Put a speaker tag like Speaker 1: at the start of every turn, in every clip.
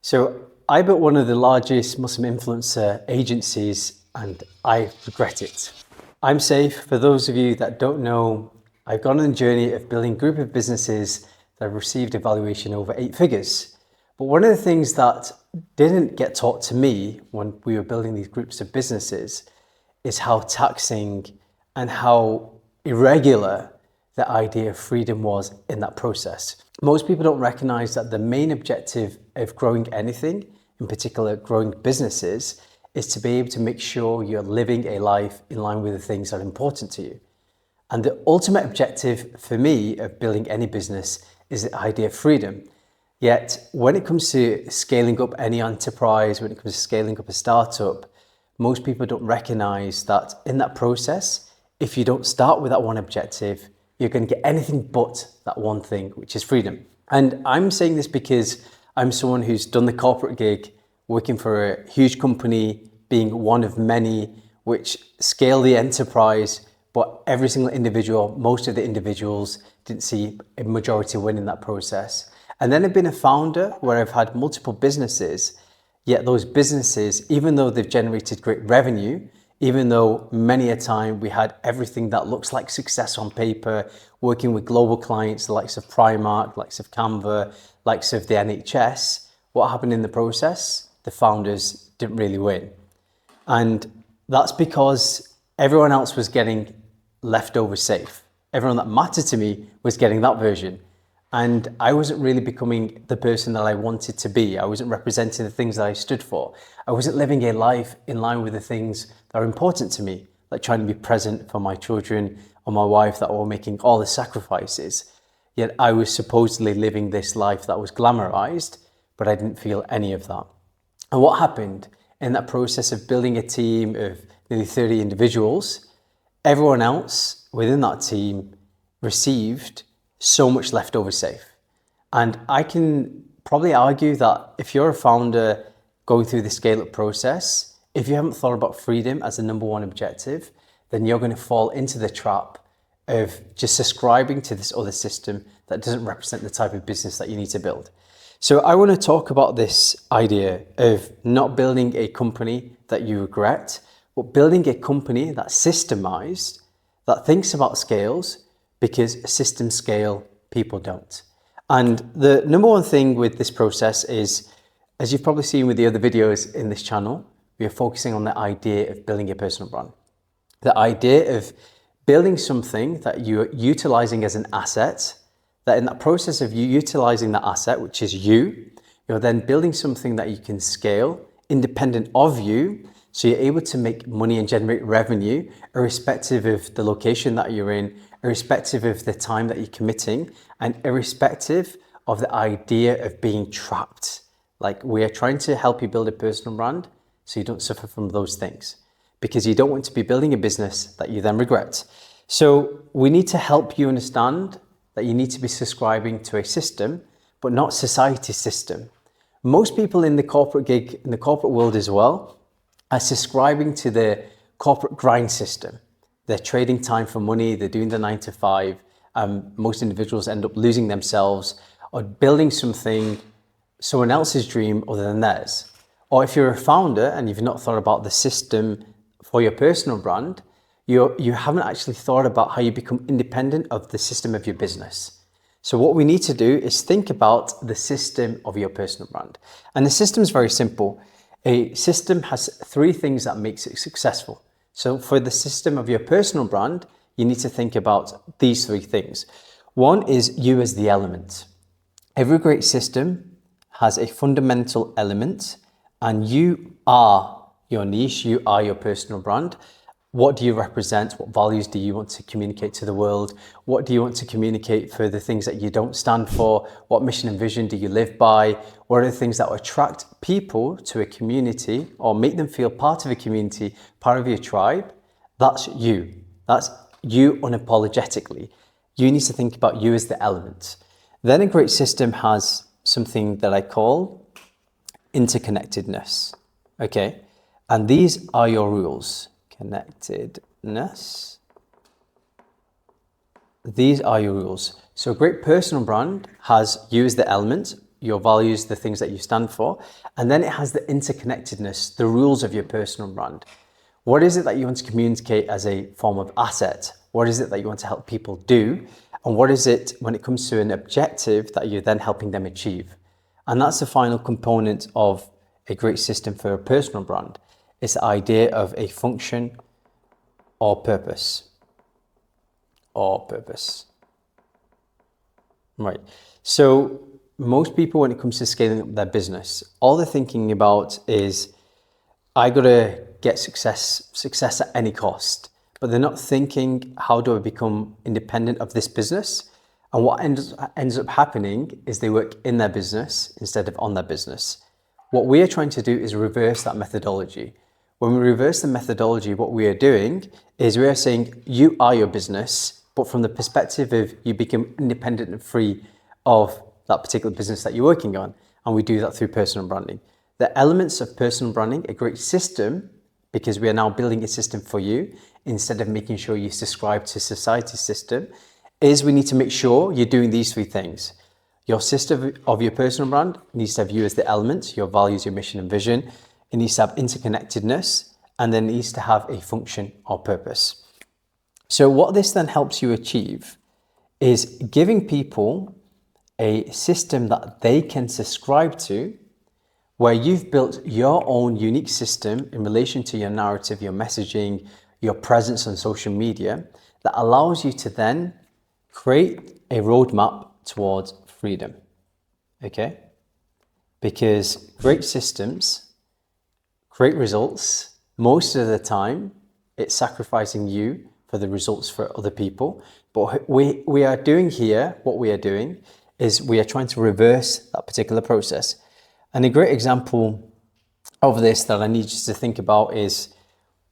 Speaker 1: So I built one of the largest Muslim influencer agencies and I regret it. I'm Saif. For those of you that don't know, I've gone on a journey of building a group of businesses that have received a valuation over 8 figures. But one of the things that didn't get taught to me when we were building these groups of businesses is how taxing and how irregular the idea of freedom was in that process. Most people don't recognize that the main objective of growing anything, in particular growing businesses, is to be able to make sure you're living a life in line with the things that are important to you. And the ultimate objective for me of building any business is the idea of freedom. Yet when it comes to scaling up any enterprise, when it comes to scaling up a startup, most people don't recognize that in that process, if you don't start with that one objective, you're going to get anything but that one thing, which is freedom. And I'm saying this because I'm someone who's done the corporate gig, working for a huge company, being one of many, which scale the enterprise, but every single individual, most of the individuals didn't see a majority win in that process. And then I've been a founder where I've had multiple businesses, yet those businesses, even though they've generated great revenue, even though many a time we had everything that looks like success on paper, working with global clients, the likes of Primark, likes of Canva, likes of the NHS, what happened in the process? The founders didn't really win. And that's because everyone else was getting leftover Saif. Everyone that mattered to me was getting that version. And I wasn't really becoming the person that I wanted to be. I wasn't representing the things that I stood for. I wasn't living a life in line with the things that are important to me, like trying to be present for my children or my wife that were making all the sacrifices. Yet I was supposedly living this life that was glamorized, but I didn't feel any of that. And what happened in that process of building a team of nearly 30 individuals, everyone else within that team received so much leftover Saif. And I can probably argue that if you're a founder going through the scale-up process, if you haven't thought about freedom as the number one objective, then you're going to fall into the trap of just subscribing to this other system that doesn't represent the type of business that you need to build. So I want to talk about this idea of not building a company that you regret, but building a company that's systemized, that thinks about scales, because systems scale, people don't. And the number one thing with this process is, as you've probably seen with the other videos in this channel, we are focusing on the idea of building a personal brand. The idea of building something that you're utilizing as an asset, that in that process of you utilizing that asset, which is you're then building something that you can scale independent of you, so you're able to make money and generate revenue irrespective of the location that you're in, irrespective of the time that you're committing, and irrespective of the idea of being trapped. Like, we are trying to help you build a personal brand so you don't suffer from those things, because you don't want to be building a business that you then regret. So we need to help you understand that you need to be subscribing to a system, but not society's system. Most people in the corporate gig, in the corporate world as well, are subscribing to the corporate grind system. They're trading time for money, they're doing the 9 to 5. Most individuals end up losing themselves or building something, someone else's dream other than theirs. Or if you're a founder and you've not thought about the system for your personal brand, you haven't actually thought about how you become independent of the system of your business. So what we need to do is think about the system of your personal brand. And the system is very simple. A system has 3 things that makes it successful. So for the system of your personal brand, you need to think about these 3 things. One is you as the element. Every great system has a fundamental element, and you are your niche, you are your personal brand. What do you represent? What values do you want to communicate to the world? What do you want to communicate for the things that you don't stand for? What mission and vision do you live by? What are the things that will attract people to a community or make them feel part of a community, part of your tribe? That's you. That's you unapologetically. You need to think about you as the element. Then a great system has something that I call interconnectedness. Okay? And these are your rules. Connectedness. These are your rules. So a great personal brand has you as the element, your values, the things that you stand for. And then it has the interconnectedness, the rules of your personal brand. What is it that you want to communicate as a form of asset? What is it that you want to help people do? And what is it when it comes to an objective that you're then helping them achieve? And that's the final component of a great system for a personal brand. It's the idea of a function or purpose. Right. So most people, when it comes to scaling up their business, all they're thinking about is, I got to get success at any cost. But they're not thinking, how do I become independent of this business? And what ends up happening is they work in their business instead of on their business. What we are trying to do is reverse that methodology. When we reverse the methodology, what we are doing is we are saying, you are your business, but from the perspective of you become independent and free of that particular business that you're working on. And we do that through personal branding. The elements of personal branding, a great system, because we are now building a system for you, instead of making sure you subscribe to society's system, is we need to make sure you're doing these three things. Your system of your personal brand needs to have you as the element, your values, your mission and vision. It needs to have interconnectedness, and then it needs to have a function or purpose. So what this then helps you achieve is giving people a system that they can subscribe to, where you've built your own unique system in relation to your narrative, your messaging, your presence on social media, that allows you to then create a roadmap towards freedom. Okay? Because great systems, great results, most of the time, it's sacrificing you for the results for other people. But we are doing here, what we are doing is we are trying to reverse that particular process. And a great example of this that I need you to think about is,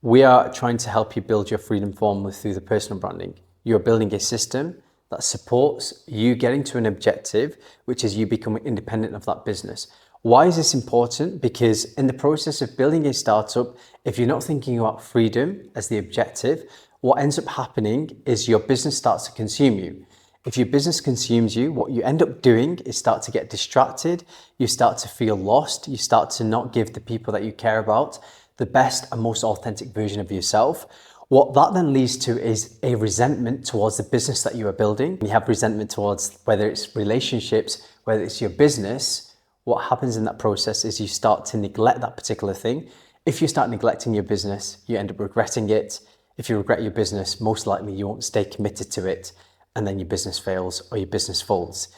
Speaker 1: we are trying to help you build your freedom formula through the personal branding. You're building a system that supports you getting to an objective, which is you becoming independent of that business. Why is this important? Because in the process of building a startup, if you're not thinking about freedom as the objective, what ends up happening is your business starts to consume you. If your business consumes you, what you end up doing is start to get distracted, you start to feel lost, you start to not give the people that you care about the best and most authentic version of yourself. What that then leads to is a resentment towards the business that you are building. You have resentment towards whether it's relationships, whether it's your business. What happens in that process is you start to neglect that particular thing. If you start neglecting your business, you end up regretting it. If you regret your business, most likely you won't stay committed to it, and then your business fails or your business folds.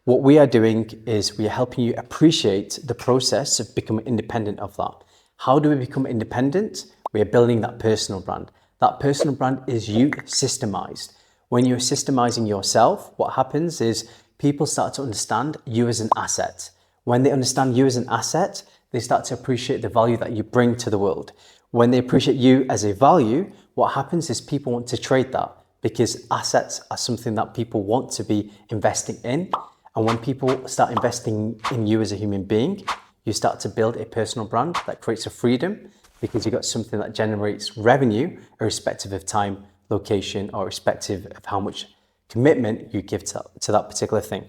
Speaker 1: What we are doing is we are helping you appreciate the process of becoming independent of that. How do we become independent? We are building that personal brand. That personal brand is you systemized. When you're systemizing yourself, what happens is people start to understand you as an asset. When they understand you as an asset, they start to appreciate the value that you bring to the world. When they appreciate you as a value, what happens is people want to trade that, because assets are something that people want to be investing in. And when people start investing in you as a human being, you start to build a personal brand that creates a freedom, because you've got something that generates revenue irrespective of time, location, or irrespective of how much commitment you give to that particular thing.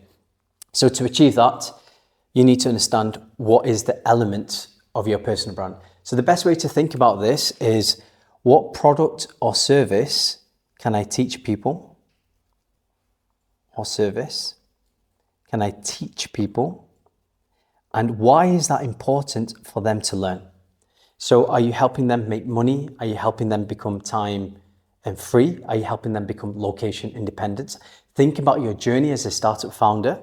Speaker 1: So to achieve that, you need to understand what is the element of your personal brand. So the best way to think about this is, what product or service can I teach people? Or service can I teach people? And why is that important for them to learn? So are you helping them make money? Are you helping them become time and free? Are you helping them become location independent? Think about your journey as a startup founder,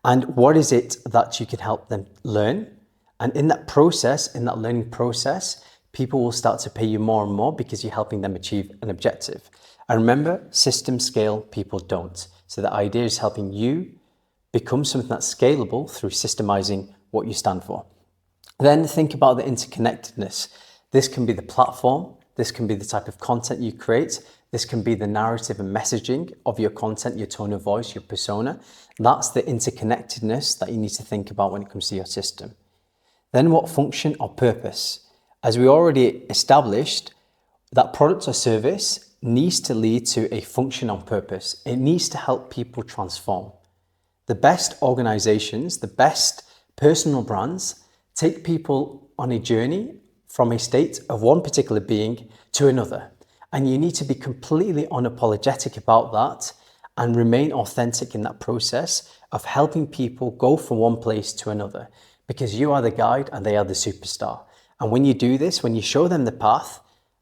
Speaker 1: and what is it that you can help them learn? And in that process, in that learning process, people will start to pay you more and more because you're helping them achieve an objective. And remember, systems scale, people don't. So the idea is helping you become something that's scalable through systemizing what you stand for. Then think about the interconnectedness. This can be the platform, this can be the type of content you create, this can be the narrative and messaging of your content, your tone of voice, your persona. That's the interconnectedness that you need to think about when it comes to your system. Then what function or purpose? As we already established, that product or service needs to lead to a function or purpose. It needs to help people transform. The best organizations, the best personal brands take people on a journey from a state of one particular being to another. And you need to be completely unapologetic about that and remain authentic in that process of helping people go from one place to another, because you are the guide and they are the superstar. And when you do this, when you show them the path,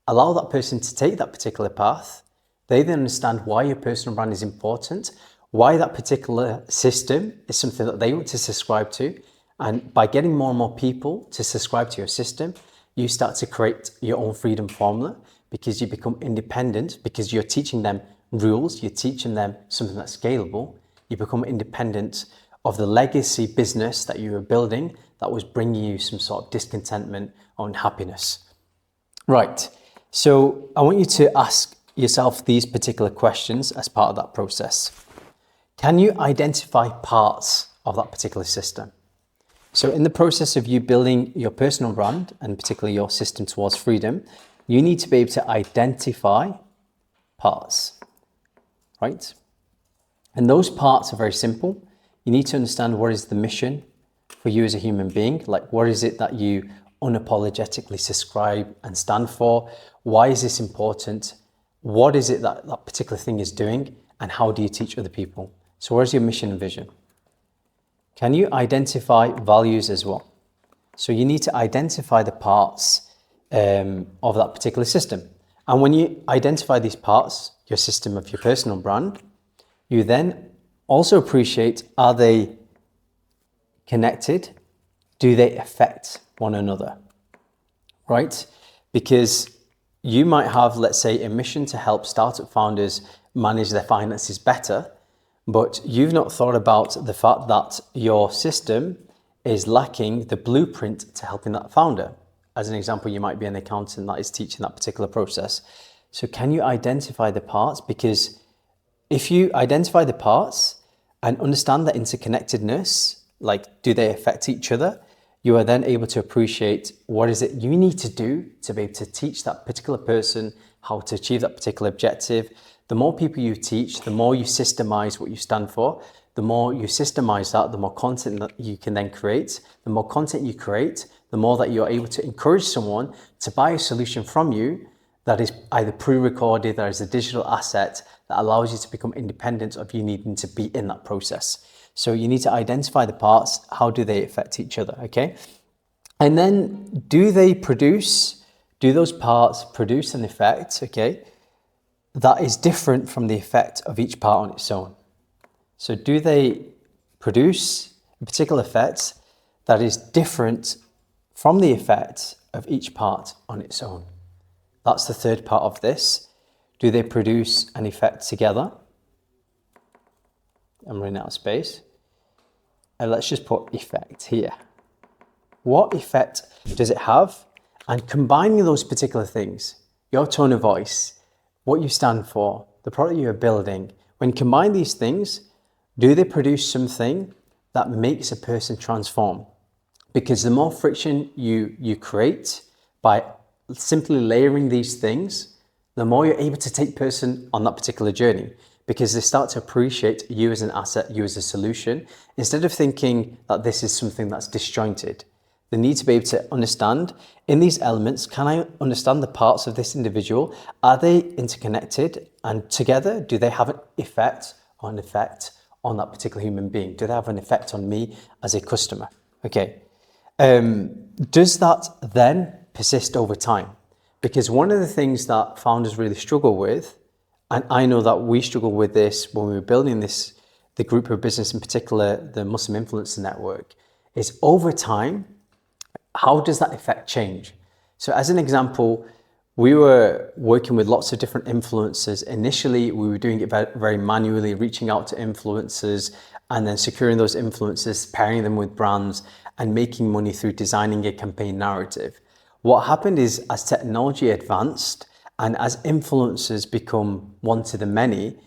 Speaker 1: allow that person to take that particular path, they then understand why your personal brand is important, why that particular system is something that they want to subscribe to. And by getting more and more people to subscribe to your system, you start to create your own freedom formula, because you become independent, because you're teaching them rules, you're teaching them something that's scalable. You become independent of the legacy business that you were building that was bringing you some sort of discontentment or unhappiness. Right, so I want you to ask yourself these particular questions as part of that process. Can you identify parts of that particular system? So in the process of you building your personal brand, and particularly your system towards freedom, you need to be able to identify parts, right? And those parts are very simple. You need to understand what is the mission for you as a human being. Like, what is it that you unapologetically subscribe and stand for? Why is this important? What is it that that particular thing is doing? And how do you teach other people? So where's your mission and vision? Can you identify values as well? So you need to identify the parts of that particular system. And when you identify these parts, your system of your personal brand, you then also appreciate, are they connected? Do they affect one another? Right? Because you might have, let's say, a mission to help startup founders manage their finances better, but you've not thought about the fact that your system is lacking the blueprint to helping that founder. As an example, you might be an accountant that is teaching that particular process. So can you identify the parts? Because if you identify the parts and understand the interconnectedness, like, do they affect each other? You are then able to appreciate what is it you need to do to be able to teach that particular person how to achieve that particular objective. The more people you teach, the more you systemize what you stand for. The more you systemize that, the more content that you can then create. The more content you create, the more that you're able to encourage someone to buy a solution from you that is either pre-recorded, that is a digital asset that allows you to become independent of you needing to be in that process. So you need to identify the parts. How do they affect each other? Okay. And then do those parts produce an effect? Okay. That is different from the effect of each part on its own. So do they produce a particular effect that is different from the effect of each part on its own? That's the third part of this. Do they produce an effect together? I'm running out of space. And let's just put effect here. What effect does it have? And combining those particular things, your tone of voice, what you stand for, the product you are building, when combine these things, do they produce something that makes a person transform? Because the more friction you create by simply layering these things, the more you're able to take person on that particular journey, because they start to appreciate you as an asset, you as a solution, instead of thinking that this is something that's disjointed. They need to be able to understand, in these elements, can I understand the parts of this individual? Are they interconnected? And together, do they have an effect on that particular human being? Do they have an effect on me as a customer? Okay. Does that then persist over time? Because one of the things that founders really struggle with, and I know that we struggled with this when we were building this, the group of business, in particular, the Muslim Influencer Network, is over time, how does that effect change? So as an example, we were working with lots of different influencers. Initially, we were doing it very manually, reaching out to influencers and then securing those influencers, pairing them with brands and making money through designing a campaign narrative. What happened is, as technology advanced and as influencers become one to the many,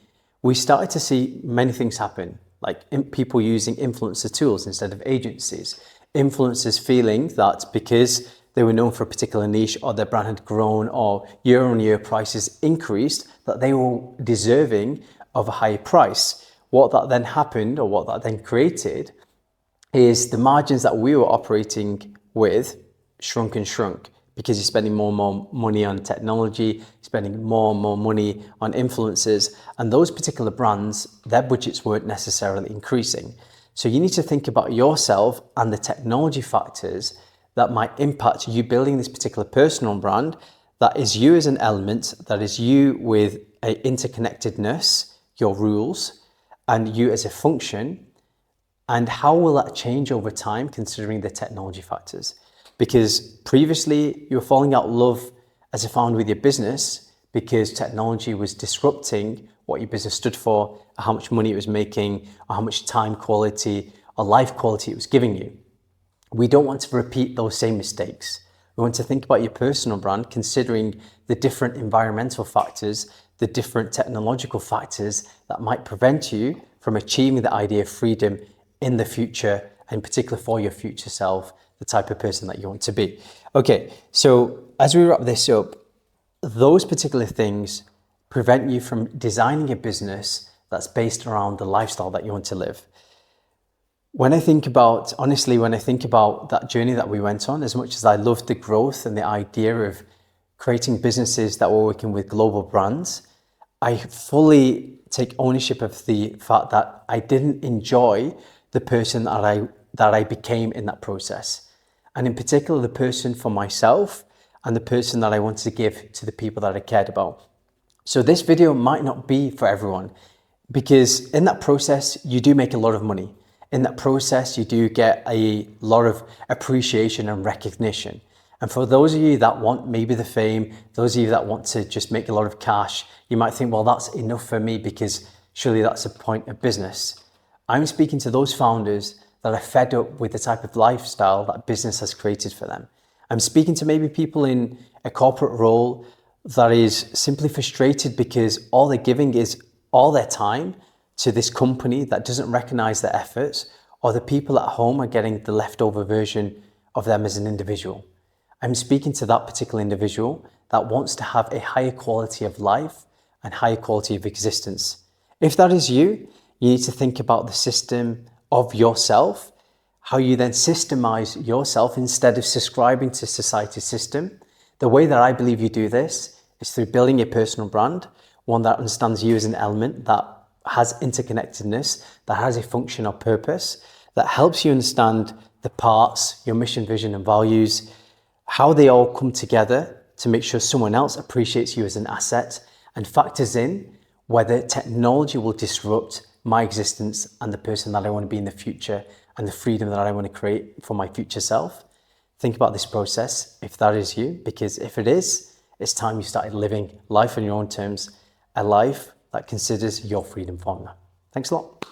Speaker 1: we started to see many things happen, like people using influencer tools instead of agencies. Influencers feeling that because they were known for a particular niche, or their brand had grown, or year on year prices increased, that they were deserving of a higher price. what that then happened, or what that then created, is the margins that we were operating with shrunk and shrunk, because you're spending more and more money on technology, spending more and more money on influencers, and those particular brands, their budgets weren't necessarily increasing. So you need to think about yourself and the technology factors that might impact you building this particular personal brand, that is you as an element, that is you with a interconnectedness, your rules, and you as a function. And how will that change over time considering the technology factors? Because previously you were falling out of love as a founder with your business because technology was disrupting what your business stood for, or how much money it was making, or how much time quality or life quality it was giving you. We don't want to repeat those same mistakes. We want to think about your personal brand considering the different environmental factors, the different technological factors that might prevent you from achieving the idea of freedom in the future, in particular for your future self, the type of person that you want to be. Okay, so as we wrap this up, those particular things prevent you from designing a business that's based around the lifestyle that you want to live. When I think about that journey that we went on, as much as I loved the growth and the idea of creating businesses that were working with global brands, I fully take ownership of the fact that I didn't enjoy the person that I became in that process. And in particular, the person for myself and the person that I wanted to give to the people that I cared about. So this video might not be for everyone, because in that process, you do make a lot of money. In that process, you do get a lot of appreciation and recognition. And for those of you that want maybe the fame, those of you that want to just make a lot of cash, you might think, well, that's enough for me because surely that's a point of business. I'm speaking to those founders that are fed up with the type of lifestyle that business has created for them. I'm speaking to maybe people in a corporate role that is simply frustrated because all they're giving is all their time to this company that doesn't recognize their efforts, or the people at home are getting the leftover version of them as an individual. I'm speaking to that particular individual that wants to have a higher quality of life and higher quality of existence. If that is you, you need to think about the system of yourself, how you then systemize yourself instead of subscribing to society's system. The way that I believe you do this is through building a personal brand, one that understands you as an element, that has interconnectedness, that has a function or purpose, that helps you understand the parts, your mission, vision, and values, how they all come together to make sure someone else appreciates you as an asset and factors in whether technology will disrupt my existence and the person that I want to be in the future and the freedom that I want to create for my future self. Think about this process if that is you, because if it is, it's time you started living life on your own terms, a life that considers your freedom formula. Thanks a lot.